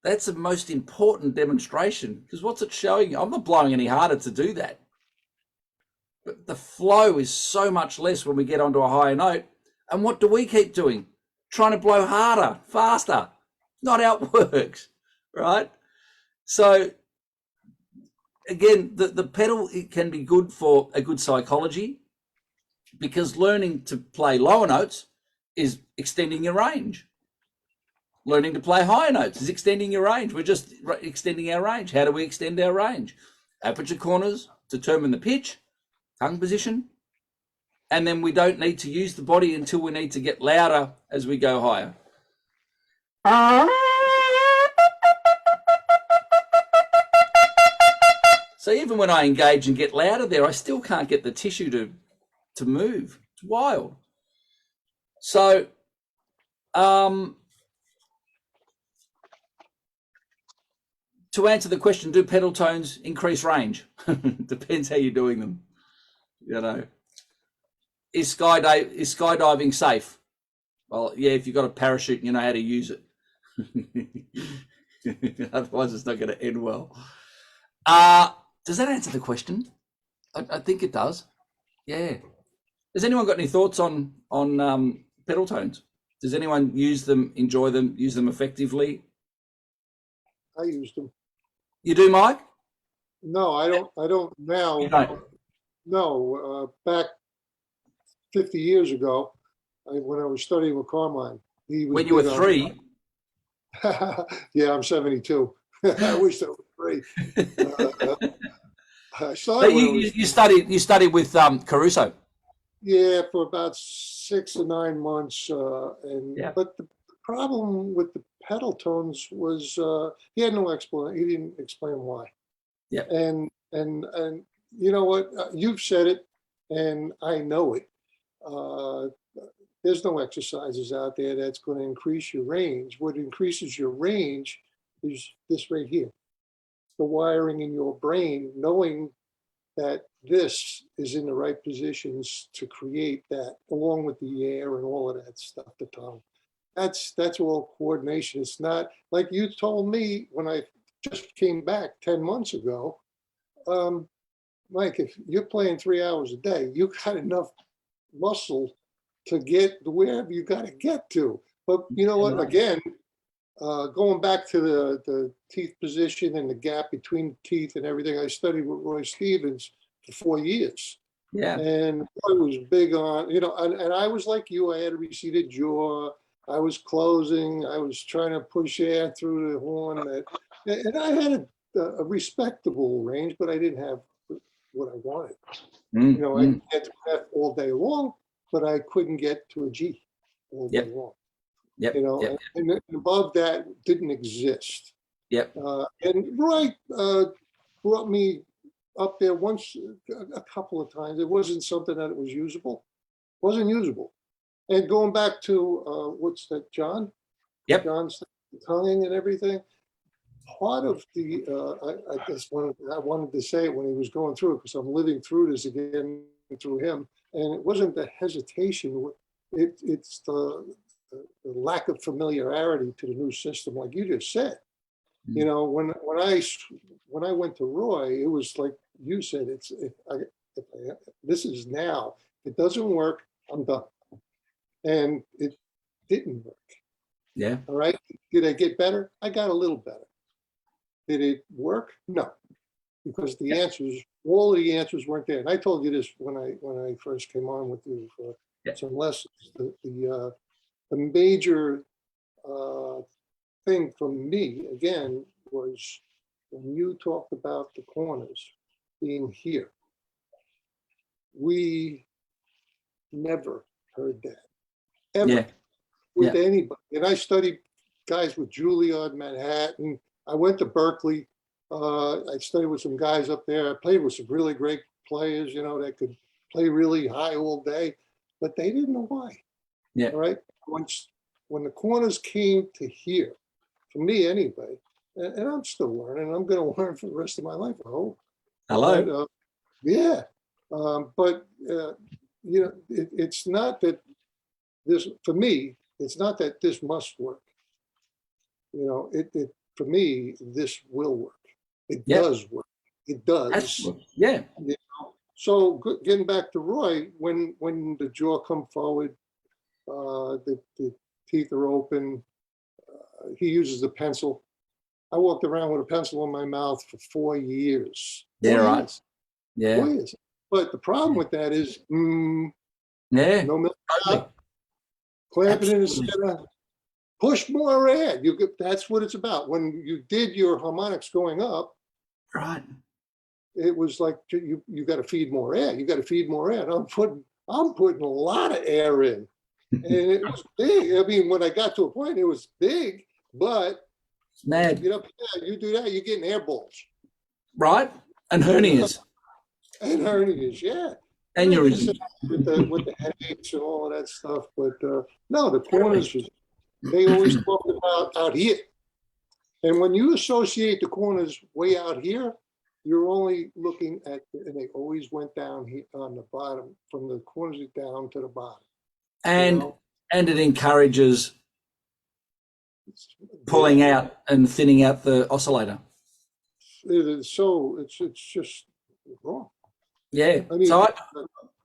That's the most important demonstration, because what's it showing? I'm not blowing any harder to do that. But the flow is so much less when we get onto a higher note. And what do we keep doing? Trying to blow harder, faster. Not how it works, right? So again, the pedal, it can be good for a good psychology, because learning to play lower notes is extending your range. Learning to play higher notes is extending your range. We're just extending our range. How do we extend our range? Aperture corners determine the pitch, tongue position, and then we don't need to use the body until we need to get louder as we go higher. So even when I engage and get louder there, I still can't get the tissue to move. It's wild. So, to answer the question, do pedal tones increase range? Depends how you're doing them. You know, is skydiving safe? Well, yeah, if you've got a parachute and you know how to use it. Otherwise, it's not going to end well. Does that answer the question? I think it does. Yeah. Has anyone got any thoughts on pedal tones? Does anyone use them, enjoy them, use them effectively? I used them. You do, Mike? No, I don't now. You don't? No, back 50 years ago, when I was studying with Carmine, he was When you were big on- 3? Yeah, I'm 72. I wish I was 3. I started But when I was- you studied with Caruso. Yeah, for about 6 or 9 months, Yeah. but the problem with the pedal tones was he had no explanation. He didn't explain why. Yeah. And you know what? You've said it, and I know it. There's no exercises out there that's going to increase your range. What increases your range is this right here, the wiring in your brain, knowing that this is in the right positions to create that, along with the air and all of that stuff, the tongue. That's all coordination. It's not like you told me when I just came back 10 months ago. Mike, if you're playing 3 hours a day, you got enough muscle to get to wherever you got to get to. But you know what? Right. Again, going back to the teeth position and the gap between teeth and everything, I studied with Roy Stevens for 4 years. Yeah. And I was big on, and I was like you, I had a receded jaw. I was closing. I was trying to push air through the horn. And I had a respectable range, but I didn't have what I wanted. Mm, I could get to F all day long, but I couldn't get to a G all day Yep. long. Yep. Yep. And above that didn't exist. Yep. And Roy brought me up there once, a couple of times. It wasn't something that it was usable. Wasn't usable. And going back to what's that, John? Yep. John's tonguing and everything. Part of the, I guess I wanted to say it when he was going through it, because I'm living through this again through him. And it wasn't the hesitation. It's the lack of familiarity to the new system, like you just said. When I went to Roy, it was like you said. This is now. If it doesn't work, I'm done. And it didn't work. Yeah. All right. Did I get better? I got a little better. Did it work? No, because all of the answers weren't there. And I told you this when I first came on with you for some lessons. The major thing from me again was when you talked about the corners being here. We never heard that ever with anybody. And I studied guys with Juilliard, Manhattan. I went to Berkeley. I studied with some guys up there. I played with some really great players, that could play really high all day, but they didn't know why. Yeah. All right. When the corners came to here, for me anyway, and I'm still learning. I'm going to learn for the rest of my life, I hope. Hello. But it's not that this, for me, it's not that this must work. For me, this will work. It does work. It does. Absolutely. Yeah. So getting back to Roy, when the jaw come forward, the teeth are open. He uses the pencil. I walked around with a pencil in my mouth for 4 years. Yeah. 4 Right. years. Yeah. 4 years. But the problem with that is, Yeah. no milk, Totally. clamp it in the Absolutely. center, push more air. That's what it's about. When you did your harmonics going up, Right. it was like you got to feed more air. You got to feed more air. And I'm putting a lot of air in, and it was big. I mean, when I got to a point, it was big, but It's mad. you do that, you're getting air balls Right. And hernias. and hernias. Yeah. And you're with the headaches and all of that stuff. But no, the corners, they always talk about out here. And when you associate the corners way out here, you're only looking at, and they always went down here on the bottom, from the corners down to the bottom. and it encourages pulling out and thinning out the oscillator. It is it's just wrong. Yeah. I mean, So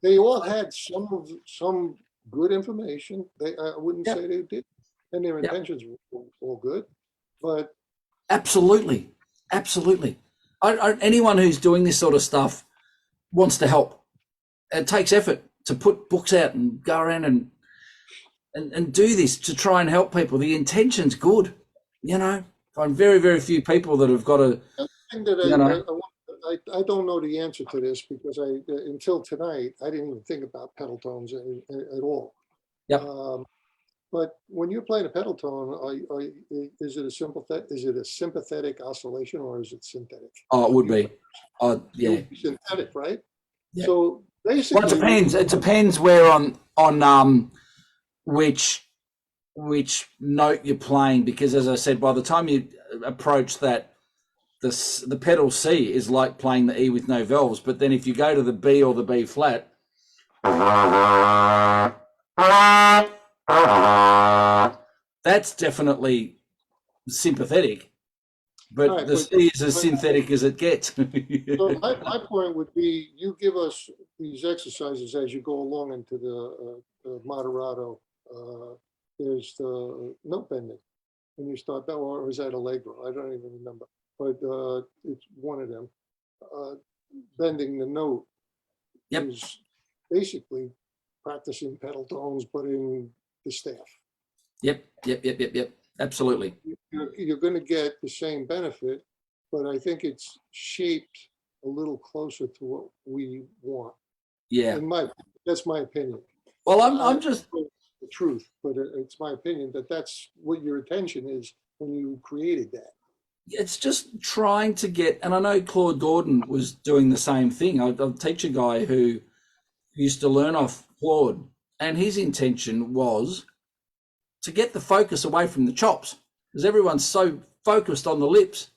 they all had some good information. I wouldn't say they did, and their intentions were all good, but absolutely. Anyone who's doing this sort of stuff wants to help. It takes effort to put books out and go around and do this to try and help people. The intention's good, Find very, very few people that have got a. thing that I don't know the answer to this, because until tonight I didn't even think about pedal tones at all. Yep. But when you're playing a pedal tone, is it a sympathetic oscillation, or is it synthetic? Oh, it would be. Oh, It yeah. would be synthetic, right? Yeah. So basically, Well, it depends. It depends where on which note you're playing, because as I said, by the time you approach that, the pedal C is like playing the E with no valves. But then if you go to the B or the B flat, that's definitely sympathetic. but Right, the but- sea is as synthetic as it gets. So my point would be, you give us these exercises as you go along into the moderato. There's the note bending. When you start that, or was that Allegro? I don't even remember. But it's one of them. Bending the note Yep. is basically practicing pedal tones, but in the staff. Yep. Absolutely. You're going to get the same benefit, but I think it's shaped a little closer to what we want. Yeah. That's my opinion. Well, I'm just The truth, but it's my opinion that that's what your intention is when you created that. it's just trying to get, and I know Claude Gordon was doing the same thing. I teach a guy who used to learn off Claude, and his intention was to get the focus away from the chops, because everyone's so focused on the lips.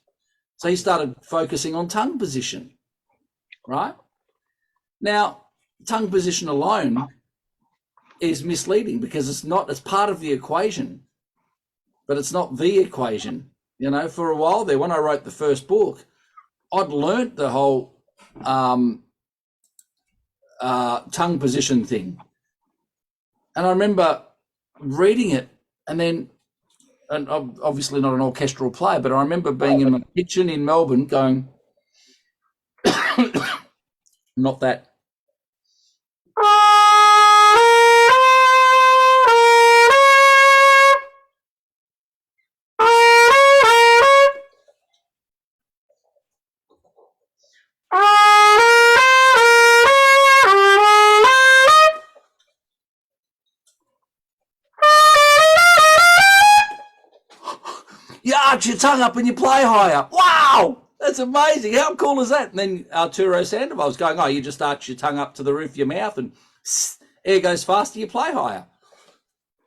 So he started focusing on tongue position, right? Now, tongue position alone is misleading because it's part of the equation, but it's not the equation. You know, for a while there, when I wrote the first book, I'd learnt the whole tongue position thing. And I remember reading it, and I'm obviously not an orchestral player, but I remember being in my kitchen in Melbourne going, not that. You arch your tongue up and you play higher. Wow, that's amazing. How cool is that? And then Arturo Sandoval was going, oh, you just arch your tongue up to the roof of your mouth and air goes faster, you play higher.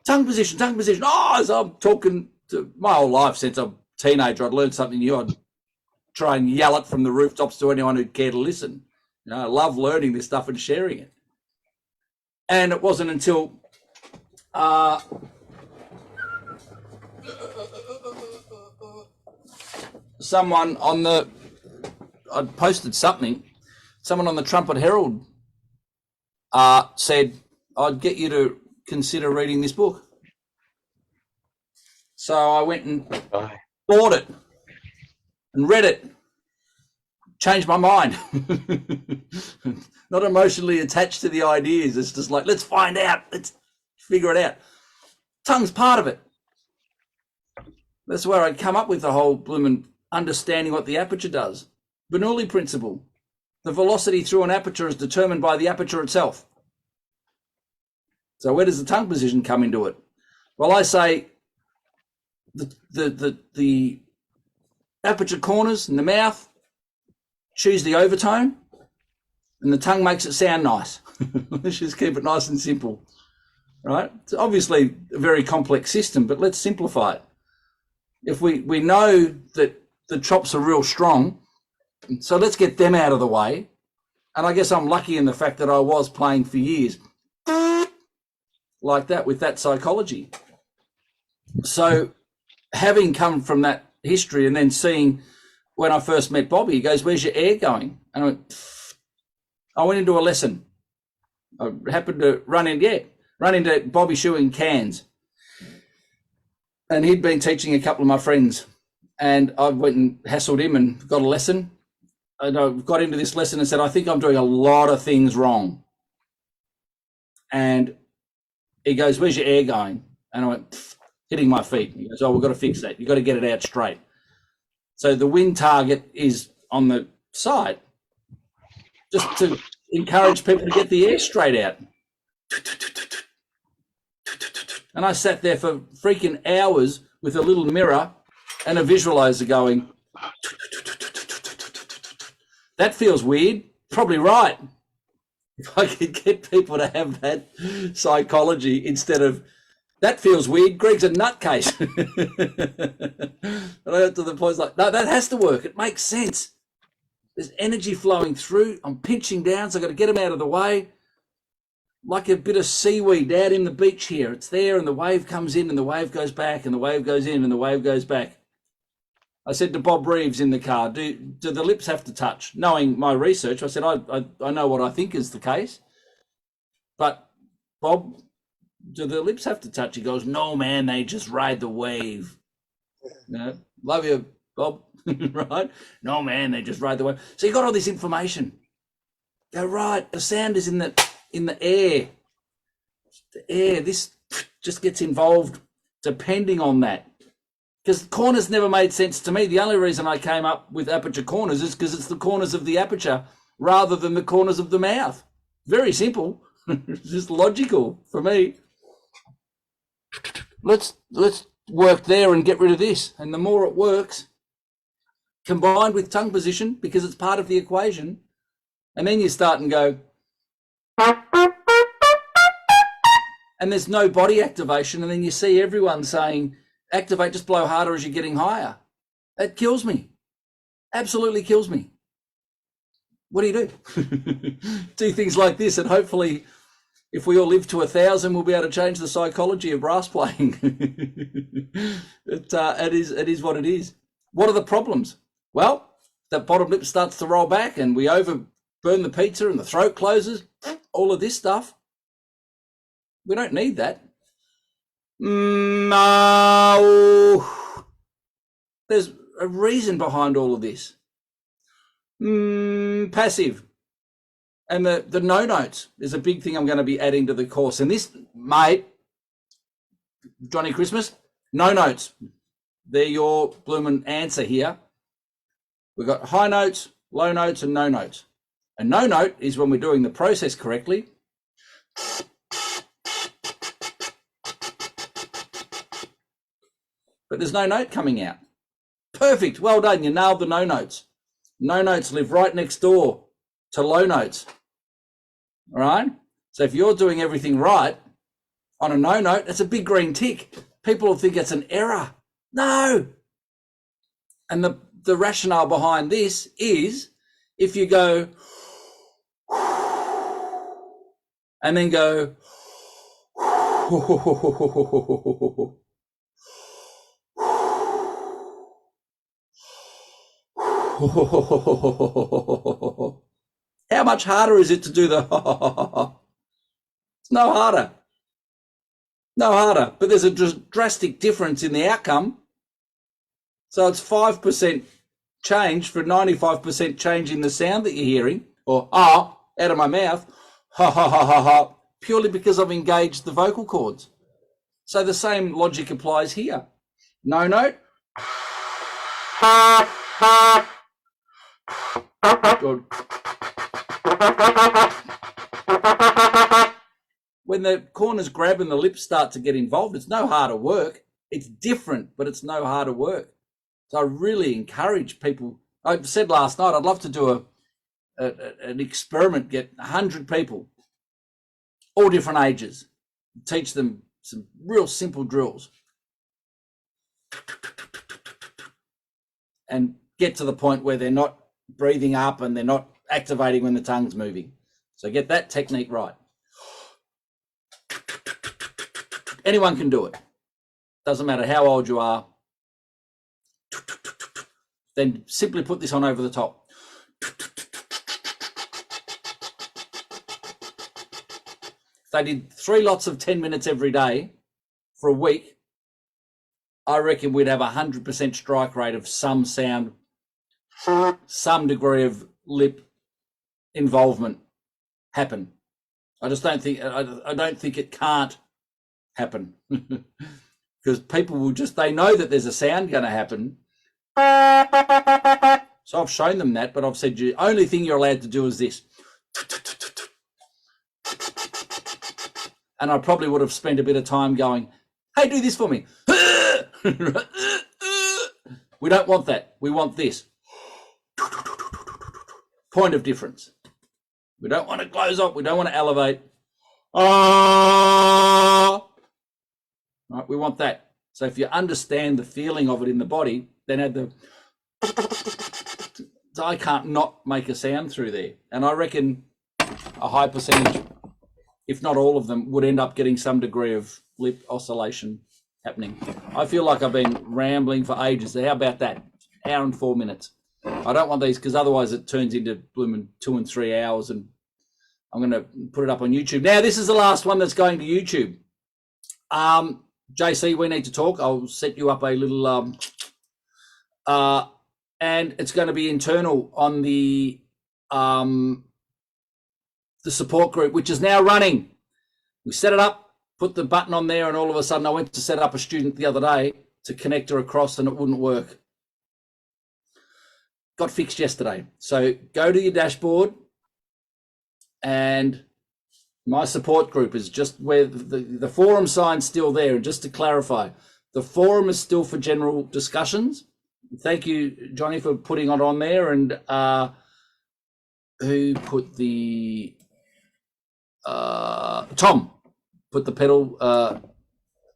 Tongue position. Oh, as I'm talking to my whole life since I'm a teenager, I'd learned something new. I'd try and yell it from the rooftops to anyone who'd care to listen. You know, I love learning this stuff and sharing it. And it wasn't until someone I'd posted something, someone on the Trumpet Herald said, I'd get you to consider reading this book. So I went and bought it and read it, changed my mind. Not emotionally attached to the ideas. It's just like, let's find out, let's figure it out. Tongue's part of it. That's where I'd come up with the whole blooming understanding what the aperture does. Bernoulli principle. The velocity through an aperture is determined by the aperture itself. So where does the tongue position come into it? Well, I say the aperture corners in the mouth, choose the overtone, and the tongue makes it sound nice. Let's just keep it nice and simple, right? It's obviously a very complex system, but let's simplify it. If we know that the chops are real strong, so let's get them out of the way. And I guess I'm lucky in the fact that I was playing for years like that with that psychology. So having come from that history and then seeing when I first met Bobby, he goes, where's your air going? And I went into a lesson. I happened to run into Bobby Shue in Cairns. And he'd been teaching a couple of my friends. And I went and hassled him and got a lesson. And I got into this lesson and said, I think I'm doing a lot of things wrong. And he goes, where's your air going? And I went, hitting my feet. He goes, oh, we've got to fix that. You've got to get it out straight. So the wind target is on the side, just to encourage people to get the air straight out. And I sat there for freaking hours with a little mirror and a visualizer going, that feels weird. Probably right. If I could get people to have that psychology instead of, that feels weird, Greg's a nutcase. And I got to the point, like, no, that has to work. It makes sense. There's energy flowing through. I'm pinching down, so I've got to get them out of the way. Like a bit of seaweed out in the beach here. It's there, and the wave comes in, and the wave goes back, and the wave goes in, and the wave goes back. I said to Bob Reeves in the car, do the lips have to touch? Knowing my research, I said, I know what I think is the case. But Bob, do the lips have to touch? He goes, no, man, they just ride the wave. You know, love you, Bob, right? No, man, they just ride the wave. So you got all this information. Go, right, the sound is in the air. The air, this just gets involved depending on that. Because corners never made sense to me. The only reason I came up with aperture corners is because it's the corners of the aperture rather than the corners of the mouth. Very simple. It's just logical for me. Let's work there and get rid of this. And the more it works, combined with tongue position, because it's part of the equation, and then you start and go, and there's no body activation, and then you see everyone saying, activate, just blow harder as you're getting higher. That kills me. Absolutely kills me. What do you do? Do things like this, and hopefully if we all live to 1,000, we'll be able to change the psychology of brass playing. It is what it is. What are the problems? Well, that bottom lip starts to roll back and we overburn the pizza and the throat closes, all of this stuff. We don't need that. No. There's a reason behind all of this. Passive. And the no notes is a big thing I'm going to be adding to the course. And this, mate, Johnny Christmas, no notes. They're your blooming answer here. We've got high notes, low notes, and no notes. A no note is when we're doing the process correctly. But there's no note coming out. Perfect. Well done. You nailed the no notes. No notes live right next door to low notes. All right. So if you're doing everything right on a no note, it's a big green tick. People will think it's an error. No. And the rationale behind this is if you go and then go how much harder is it to do the it's no harder. No harder, but there's a drastic difference in the outcome. So it's 5% change for 95% change in the sound that you're hearing, or out of my mouth, purely because I've engaged the vocal cords. So the same logic applies here. No note. Good. When the corners grab and the lips start to get involved, it's no harder work. It's different, but it's no harder work. So I really encourage people. I said last night, I'd love to do an experiment, get 100 people, all different ages, teach them some real simple drills and get to the point where they're not breathing up and they're not activating when the tongue's moving. So get that technique right. Anyone can do it. Doesn't matter how old you are. Then simply put this on over the top. If they did 3 lots of 10 minutes every day for a week, I reckon we'd have 100% strike rate of some sound, some degree of lip involvement happen. I just don't think, I don't think it can't happen because people will just, they know that there's a sound going to happen. So I've shown them that, but I've said the only thing you're allowed to do is this. And I probably would have spent a bit of time going, hey, do this for me. We don't want that. We want this. Point of difference. We don't want to close up. We don't want to elevate. Right, we want that. So if you understand the feeling of it in the body, then add the... So I can't not make a sound through there. And I reckon a high percentage, if not all of them, would end up getting some degree of lip oscillation happening. I feel like I've been rambling for ages. How about that? hour and 4 minutes. I don't want these because otherwise it turns into blooming 2 and 3 hours, and I'm going to put it up on YouTube. Now, this is the last one that's going to YouTube. JC, we need to talk. I'll set you up a little, and it's going to be internal on the support group, which is now running. We set it up, put the button on there, and all of a sudden I went to set up a student the other day to connect her across and it wouldn't work. Got fixed yesterday. So go to your dashboard, and my support group is just where the forum sign's still there. And just to clarify, the forum is still for general discussions. Thank you, Johnny, for putting it on there. And who put the Tom put the pedal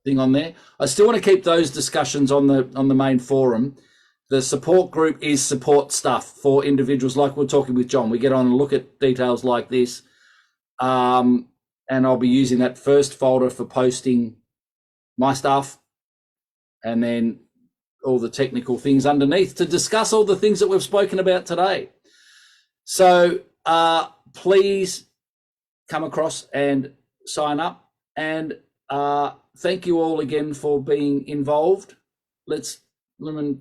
thing on there. I still want to keep those discussions on the main forum. The support group is support stuff for individuals, like we're talking with John. We get on and look at details like this, and I'll be using that first folder for posting my stuff, and then all the technical things underneath to discuss all the things that we've spoken about today. So please come across and sign up, and thank you all again for being involved. Let's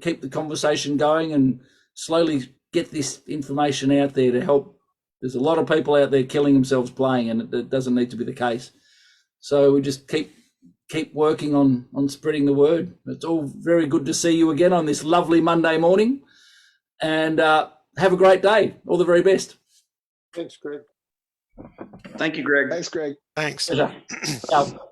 keep the conversation going and slowly get this information out there to help. There's a lot of people out there killing themselves playing, and it doesn't need to be the case. So we just keep working on spreading the word. It's all very good to see you again on this lovely Monday morning, and have a great day. All the very best. Thanks, Greg. Thank you, Greg. Thanks, Greg. Thanks. Pleasure. Ciao.